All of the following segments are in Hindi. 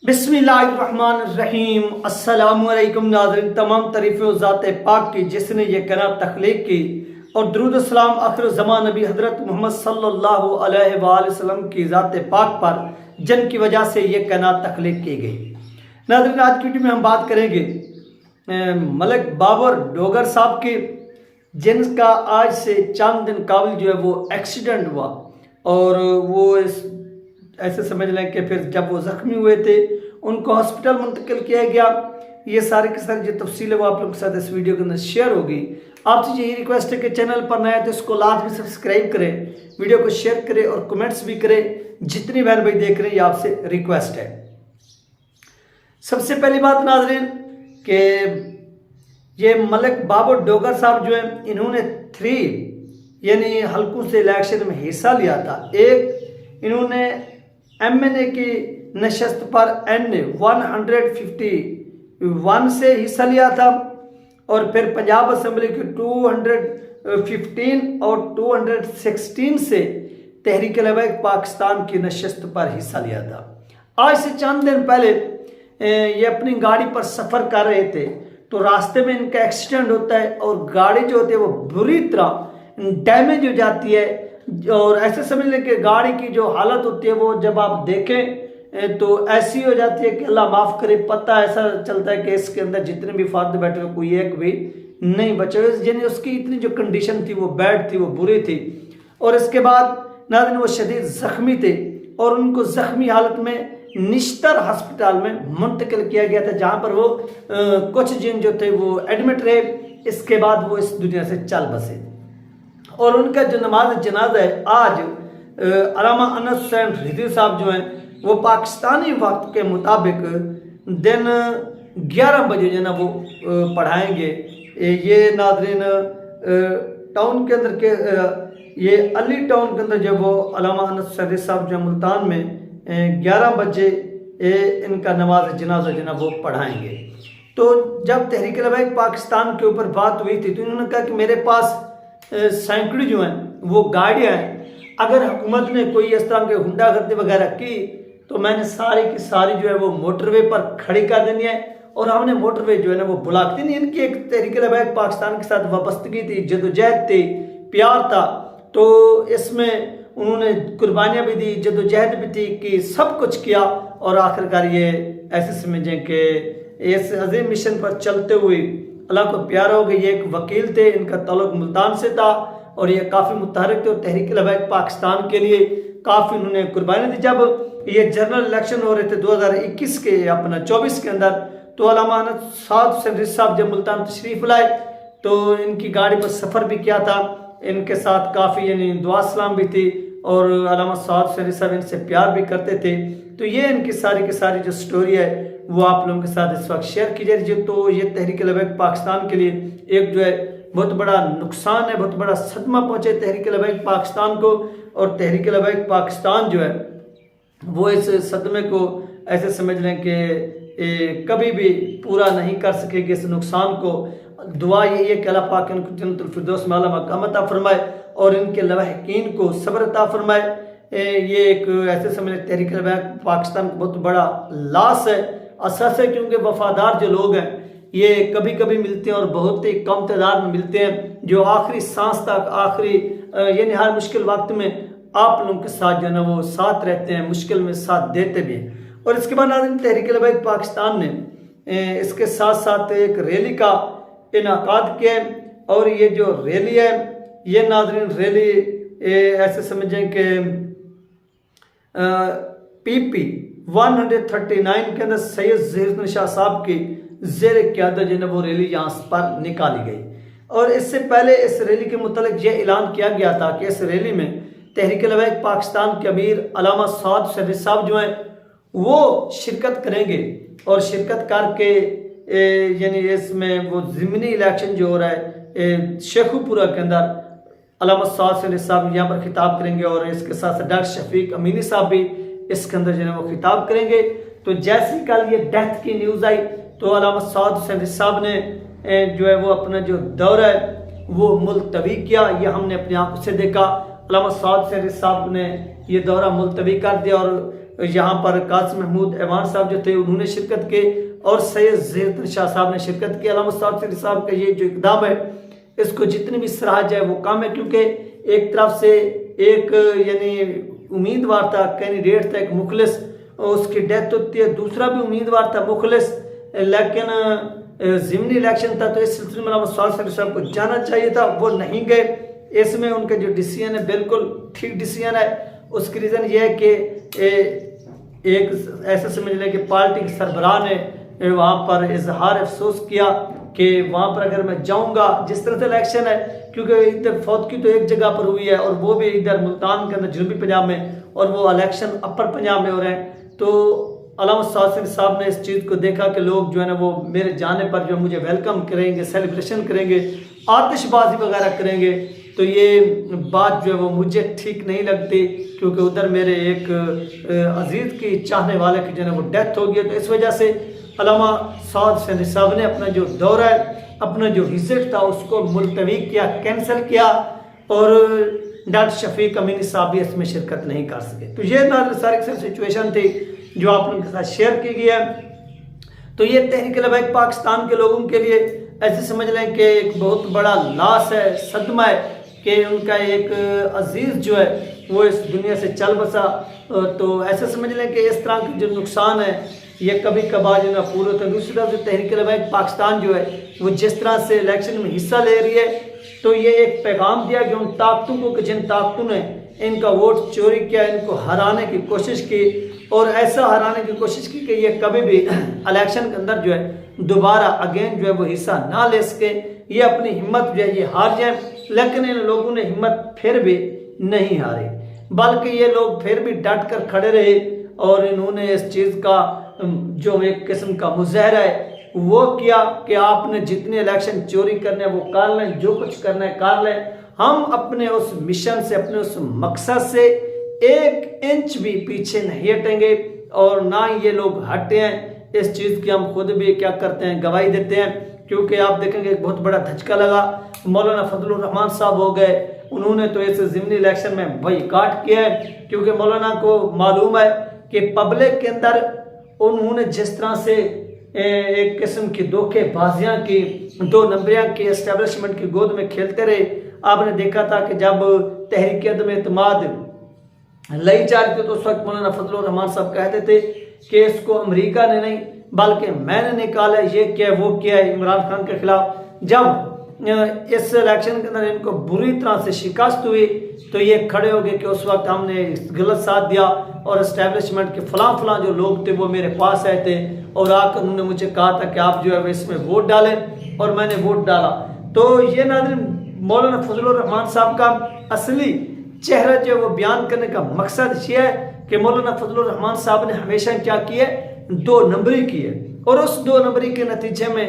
बिस्मिल्लाहिर्रहमानिर्रहीम। अस्सलामुअलैकुम नाज़रीन, तमाम तारीफ़ें ज़ात पाक की जिसने ये कायनात तख्लीक की, और दुरूद सलाम आखिर ज़मान नबी हज़रत मोहम्मद सल्लल्लाहु अलैहि वसल्लम की ज़ात पाक पर जिन की वजह से ये कायनात तख्लीक की गई। नाज़रीन, आज की वीडियो में हम बात करेंगे मलिक बाबर डोगर साहब की, जिनका आज से चंद दिन कबल जो है वो एक्सीडेंट हुआ, और वो ऐसे समझ लें कि फिर जब वो ज़ख्मी हुए थे उनको हॉस्पिटल मुंतकिल किया गया। ये सारे के सारे जो तफसील है वो आप लोगों के साथ इस वीडियो के अंदर शेयर होगी। आपसे यही रिक्वेस्ट है कि चैनल पर नया है तो इसको लाजमी सब्सक्राइब करें, वीडियो को शेयर करें और कमेंट्स भी करें। जितनी बहन भाई देख रहे हैं ये आपसे रिक्वेस्ट है। सबसे पहली बात नाज़रीन कि ये मलिक बाबर डोगर साहब जो है, इन्होंने 3 यानी हल्कों से इलेक्शन में हिस्सा लिया था। एक, इन्होंने MNA की नशस्त पर NA 151 से हिस्सा लिया था, और फिर पंजाब असम्बली की 215 और 216 से तहरीक लबैक पाकिस्तान की नशस्त पर हिस्सा लिया था। आज से चंद दिन पहले ये अपनी गाड़ी पर सफ़र कर रहे थे तो रास्ते में इनका एक्सीडेंट होता है, और गाड़ी जो होती है वो बुरी तरह डैमेज हो जाती है। और ऐसे समझ लें कि गाड़ी की जो हालत होती है वो जब आप देखें तो ऐसी हो जाती है कि अल्लाह माफ़ करे, पता ऐसा चलता है कि इसके अंदर जितने भी फाद बैठे हुए कोई एक भी नहीं बचे। यानी उसकी इतनी जो कंडीशन थी वो बैड थी, वो बुरी थी। और इसके बाद नाज़रीन वो शदीद ज़ख्मी थे, और उनको ज़ख्मी हालत में निश्तर हस्पताल में मुंतकिल किया गया था, जहाँ पर वो कुछ दिन जो थे वो एडमिट रहे। इसके बाद वो इस दुनिया से चल बसे, और उनका जो नमाज जनाजा है आज अल्लामा अनस हुसैन रिजवी साहब जो हैं वो पाकिस्तानी वक्त के मुताबिक दिन 11 बजे जो है ना वो पढ़ाएंगे। ये नाज़रीन टाउन के अंदर के ये अली टाउन के अंदर जो वो अल्लामा अनस हुसैन रिजवी साहब जो मुल्तान में 11 बजे इनका नमाज जनाजा जो है ना वो पढ़ाएंगे। तो जब तहरीक लबैक पाकिस्तान के ऊपर बात हुई थी तो इन्होंने कहा कि मेरे पास सैकड़ों जो हैं वो गाड़ियाँ हैं, अगर हुकूमत ने कोई इस तरह के गुंडागर्दी वगैरह की तो मैंने सारी की सारी जो है वो मोटरवे पर खड़ी कर देनी है, और हमने मोटरवे जो है ना वो ब्लॉक देनी। इनकी एक तहरीक लबैक पाकिस्तान के साथ वाबस्तगी थी, जदोजहद थी, प्यार था, तो इसमें उन्होंने कुर्बानियाँ भी दी, जदोजहद भी थी कि सब कुछ किया, और आखिरकार ये ऐसे समझें कि इस अजीम मिशन पर चलते हुए अल्लाह को प्यारा हो गई। ये एक वकील थे, इनका ताल्लुक मुल्तान से था, और ये काफ़ी मुतहरिक थे और तहरीक लबैक पाकिस्तान के लिए काफ़ी उन्होंने कुर्बानी दी। जब ये जनरल इलेक्शन हो रहे थे 2021 के अपना 24 के अंदर, तो अल्लामा साद हुसैन रिजवी साहब जब मुल्तान तशरीफ़ लाए तो इनकी गाड़ी पर सफ़र भी किया था। इनके साथ काफ़ी यानी दुआ सलाम भी थी, और अल्लामा साद हुसैन रिजवी साहब इनसे प्यार भी करते थे। तो ये इनकी सारी की सारी जो स्टोरी है वो आप लोगों के साथ इस वक्त शेयर की जा रही है। तो ये तहरीक लबैक पाकिस्तान के लिए एक जो है बहुत बड़ा नुकसान है, बहुत बड़ा सदमा पहुंचे तहरीक लबैक पाकिस्तान को, और तहरीक लबैक पाकिस्तान जो है वो इस सदमे को ऐसे समझ लें कि कभी भी पूरा नहीं कर सकेगी। इस नुकसान को दुआ यही है कि अल्लाह पाक इनको जन्नतुल फिरदौस में आला मकाम अता फरमाए, और इनके लवाहिकीन को सब्र अता फरमाए। ये एक ऐसे समझ लें तहरीक लबैक पाकिस्तान का बहुत बड़ा लॉस है, असस है, क्योंकि वफादार जो लोग हैं ये कभी कभी मिलते हैं और बहुत ही कम तादाद में मिलते हैं, जो आखिरी सांस तक, आखिरी यानी हर मुश्किल वक्त में आप लोगों के साथ जो है ना वो साथ रहते हैं, मुश्किल में साथ देते भी हैं। और इसके बाद नाज़रीन तहरीक लबैक पाकिस्तान ने इसके साथ साथ एक रैली का इनाकाद किया है, और ये जो रैली है ये नाज़रीन रैली ऐसे समझें कि PP 139 के अंदर सैयद ज़हीर शाह साहब की ज़ेर क़यादत जो है वो रैली यहाँ पर निकाली गई। और इससे पहले इस रैली के मुतालिक ये ऐलान किया गया था कि इस रैली में तहरीक लबैक पाकिस्तान के अमीर अल्लामा साद हुसैन रिजवी साहब जो हैं वो शिरकत करेंगे, और शिरकत करके यानी इसमें वो ज़िमनी इलेक्शन जो हो रहा है शेखुपुरा के अंदर अल्लामा साद हुसैन रिजवी साहब यहाँ पर खिताब करेंगे, और इसके साथ साथ डॉक्टर शफीक अमीनी साहब भी इसके अंदर जो है वो खिताब करेंगे। तो जैसी कल ये डेथ की न्यूज़ आई तो अल्लामा साद हुसैन रिजवी साहब ने जो है वो अपना जो दौरा है वो मुलतवी किया। ये हमने अपनी आंखों से देखा। अल्लामा साद हुसैन रिजवी साहब ने ये दौरा मुलतवी कर दिया, और यहाँ पर कासिम महमूद ऐवान साहब जो थे उन्होंने शिरकत की और सैयद ज़हीर शाह साहब ने शिरकत की। अल्लामा साद सिद्दीकी साहब का ये जो इक़दाम है इसको जितनी भी सराहा जाए वो कम है, क्योंकि एक तरफ से एक यानी उम्मीदवार था, कैंडिडेट था, एक मुखलिस, उसकी डेथ होती है, दूसरा भी उम्मीदवार था मुखलिस, लेकिन ज़िमनी इलेक्शन था तो इस सिलसिले में अल्लामा साद सिद्दीकी साहब को जाना चाहिए था, वो नहीं गए। इसमें उनका जो डिसीजन है बिल्कुल ठीक डिसीजन है। उसकी रीज़न ये है कि एक ऐसा समझ लें कि पार्टी के सरबराह ने वहाँ पर इजहार अफसोस किया कि वहाँ पर अगर मैं जाऊँगा, जिस तरह से इलेक्शन है, क्योंकि इधर फौतगी तो एक जगह पर हुई है और वो भी इधर मुल्तान के अंदर जनूबी पंजाब में, और वो इलेक्शन अपर पंजाब में हो रहे हैं, तो अल्लामा साद सिद्दीकी साहब ने इस चीज़ को देखा कि लोग जो है ना वो मेरे जाने पर जो मुझे वेलकम करेंगे, सेलिब्रेशन करेंगे, आतिशबाजी वगैरह करेंगे, तो ये बात जो है वो मुझे ठीक नहीं लगती, क्योंकि उधर मेरे एक अजीज़ की चाहने वाले की जो है वो डेथ हो गई। तो इस वजह से अल्लामा साद सिद्दीकी साहब ने अपना जो दौरा है, अपना जो विजिट था उसको मुलतवी किया, कैंसिल किया, और डॉक्टर शफीक अमीनी साहब भी इसमें शिरकत नहीं कर सके। तो ये सारी सिचुएशन थी जो आप लोगों के साथ शेयर की गई है। तो ये तहरीक लबैक पाकिस्तान के लोगों के लिए ऐसे समझ लें कि एक बहुत बड़ा लॉस है, सदमा है कि उनका एक अजीज़ जो है वो इस दुनिया से चल बसा। तो ऐसे समझ लें कि इस तरह के जो नुकसान है ये कभी कभार जो ना पूरे होते हैं। दूसरी तरफ से तहरीक लबैक पाकिस्तान जो है वो जिस तरह से इलेक्शन में हिस्सा ले रही है, तो ये एक पैगाम दिया कि उन ताकतों को कि जिन ताकतों ने इनका वोट चोरी किया, इनको हराने की कोशिश की, और ऐसा हराने की कोशिश की कि ये कभी भी इलेक्शन के अंदर जो है दोबारा अगेन जो है वो हिस्सा ना ले सके, ये अपनी हिम्मत जो है ये हार जाए। लेकिन इन लोगों ने हिम्मत फिर भी नहीं हारी, बल्कि ये लोग फिर भी डट कर खड़े रहे, और इन्होंने इस चीज़ का जो एक किस्म का मुजाहरा है वो किया कि आपने जितने इलेक्शन चोरी करने हैं वो कर लें, जो कुछ करना है कर लें, हम अपने उस मिशन से, अपने उस मकसद से एक इंच भी पीछे नहीं हटेंगे, और ना ही ये लोग हटे हैं। इस चीज़ की हम खुद भी क्या करते हैं, गवाही देते हैं। क्योंकि आप देखेंगे एक बहुत बड़ा धचका लगा, मौलाना फजलुर रहमान साहब हो गए, उन्होंने तो इस ज़िमनी इलेक्शन में बायकॉट किया है, क्योंकि मौलाना को मालूम है कि पब्लिक के अंदर उन्होंने जिस तरह से एक किस्म की धोखेबाजियाँ की, 2 नंबरियाँ की, एस्टेब्लिशमेंट की गोद में खेलते रहे। आपने देखा था कि जब तहरीक अदम एतमाद लाई जा रही थी तो उस वक्त मौलाना फजलुर रहमान साहब कहते थे कि इसको अमेरिका ने नहीं बल्कि मैंने निकाला, ये किया वो किया है इमरान खान के खिलाफ। जब इस इलेक्शन के अंदर इनको बुरी तरह से शिकस्त हुई तो ये खड़े हो गए कि उस वक्त हमने गलत साथ दिया, और एस्टेब्लिशमेंट के फलां जो लोग थे वो मेरे पास आए थे और आकर उन्होंने मुझे कहा था कि आप जो है इसमें वोट डालें, और मैंने वोट डाला। तो ये नाज़रीन मौलाना फजलुर रहमान साहब का असली चेहरा जो है वो बयान करने का मकसद ये है कि मौलाना फजलुर रहमान साहब ने हमेशा क्या किया, 2 नंबरी की है, और उस 2 नंबरी के नतीजे में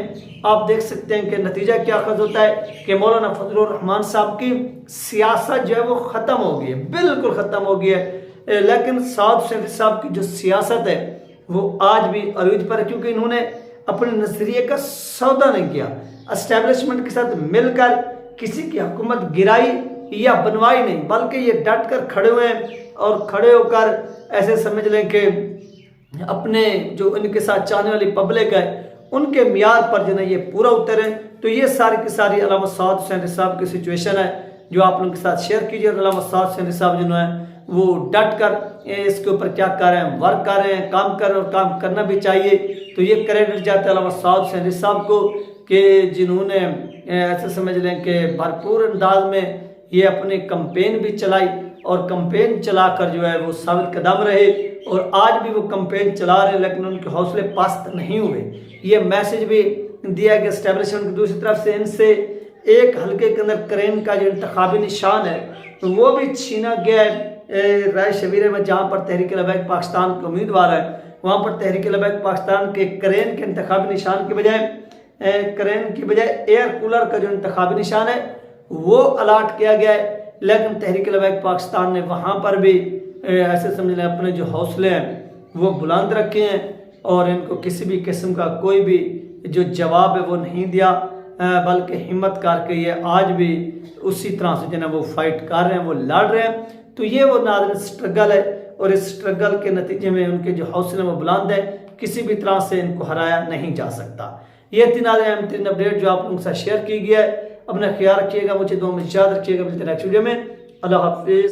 आप देख सकते हैं कि नतीजा क्या अखज़ होता है कि मौलाना फजलुर रहमान साहब की सियासत जो है वो ख़त्म हो गई है, बिल्कुल ख़त्म हो गई है। लेकिन साद सिद्दीकी साहब की जो सियासत है वो आज भी अरूज पर है, क्योंकि इन्होंने अपने नजरिए का सौदा नहीं किया, एस्टेब्लिशमेंट के साथ मिलकर किसी की हुकूमत गिराई या बनवाई नहीं, बल्कि ये डट कर खड़े हुए हैं, और खड़े होकर ऐसे समझ लें कि अपने जो इनके साथ चाहने वाली पब्लिक है उनके मियार पर जो है ये पूरा उतरे। तो ये सारी की सारी अल्लामा साद सिद्दीकी साहब की सिचुएशन है जो आप लोगों के साथ शेयर कीजिए। अल्लामा साद सिद्दीकी साहब जो है वो डट कर इसके ऊपर क्या कर रहे हैं, वर्क कर रहे हैं, काम कर रहे हैं, और काम करना भी चाहिए। तो ये क्रेडिट जाता है अल्लामा साद सिद्दीकी साहब को कि जिन्होंने ऐसे समझ लें कि भरपूर अंदाज में ये अपनी कंपेन भी चलाई, और कंपेन चलाकर जो है वो साबित कदम रहे, और आज भी वो कंपेन चला रहे, लेकिन उनके हौसले पस्त नहीं हुए। ये मैसेज भी दिया गया एस्टेब्लिशमेंट की दूसरी तरफ से, इनसे एक हल्के के अंदर करेन का जो इंतखाबी निशान है तो वो भी छीना गया है राय शबीरे में, जहाँ पर तहरीक लबैक पाकिस्तान के उम्मीदवार है वहाँ पर तहरीक लबैक पाकिस्तान के करेन के इंतखाबी निशान की बजाय करेन की बजाय एयर कूलर का जो इंतखाबी निशान है वो अलाट किया गया है। लेकिन तहरीक लबैक पाकिस्तान ने वहाँ पर भी ऐसे समझ लें अपने जो हौसले हैं वो बुलंद रखे हैं, और इनको किसी भी किस्म का कोई भी जो जवाब है वो नहीं दिया, बल्कि हिम्मत करके ये आज भी उसी तरह से जो है वो फाइट कर रहे हैं, वो लड़ रहे हैं। तो ये वो नाज़रीन स्ट्रगल है, और इस स्ट्रगल के नतीजे में उनके जो हौसले वो बुलंद है, किसी भी तरह से इनको हराया नहीं जा सकता। ये 3 अहम अपडेट जो आप लोगों के साथ शेयर की गई है। अपना ख्याल रखिएगा, मुझे दुआ में याद रखिएगा। मिलते हैं नेक्स्ट वीडियो में। अल्लाह हाफिज़।